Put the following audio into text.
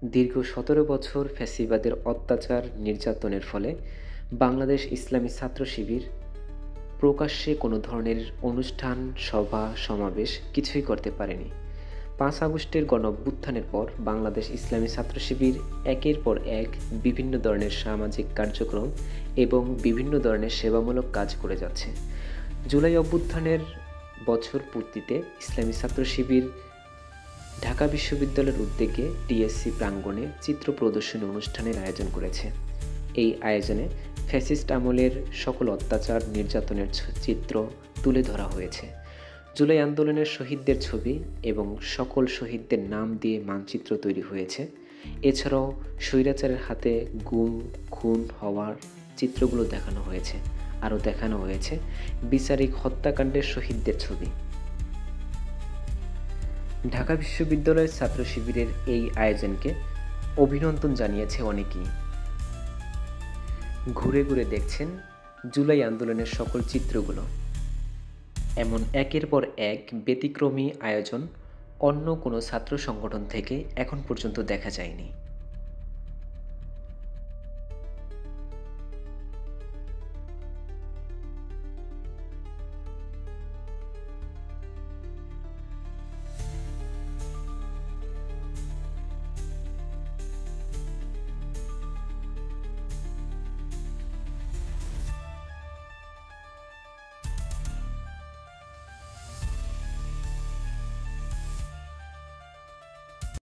দীর্ঘ ১৭ বছর ফ্যাসিবাদের অত্যাচার নির্যাতনের ফলে বাংলাদেশ ইসলামী ছাত্র শিবির প্রকাশ্যে কোনো ধরনের অনুষ্ঠান, সভা, সমাবেশ কিছুই করতে পারেনি। ৫ আগস্টের গণঅভ্যুত্থানের পর বাংলাদেশ ইসলামী ছাত্র শিবির একের পর এক বিভিন্ন ধরনের সামাজিক কার্যক্রম এবং বিভিন্ন ধরনের সেবামূলক কাজ করে যাচ্ছে। জুলাই অভ্যুত্থানের বছর পূর্তিতে ইসলামী ছাত্র শিবির ঢাকা বিশ্ববিদ্যালয়ের উদ্যোগে টিএসসি প্রাঙ্গণে চিত্র প্রদর্শনী অনুষ্ঠানের আয়োজন করেছে। এই আয়োজনে ফ্যাসিস্ট আমলের সকল অত্যাচার নির্যাতনের চিত্র তুলে ধরা হয়েছে। জুলাই আন্দোলনের শহীদদের ছবি এবং সকল শহীদদের নাম দিয়ে মানচিত্র তৈরি হয়েছে। এছাড়াও স্বৈরাচারের হাতে গুম খুন হওয়ার চিত্রগুলো দেখানো হয়েছে। আরও দেখানো হয়েছে বিচারিক হত্যাকাণ্ডের শহীদদের ছবি। ঢাকা বিশ্ববিদ্যালয়ের ছাত্র শিবিরের এই আয়োজনকে অভিনন্দন জানিয়েছে অনেকেই। ঘুরে ঘুরে দেখছেন জুলাই আন্দোলনের সকল চিত্রগুলো। এমন একের পর এক ব্যতিক্রমী আয়োজন অন্য কোনো ছাত্র সংগঠন থেকে এখন পর্যন্ত দেখা যায়নি।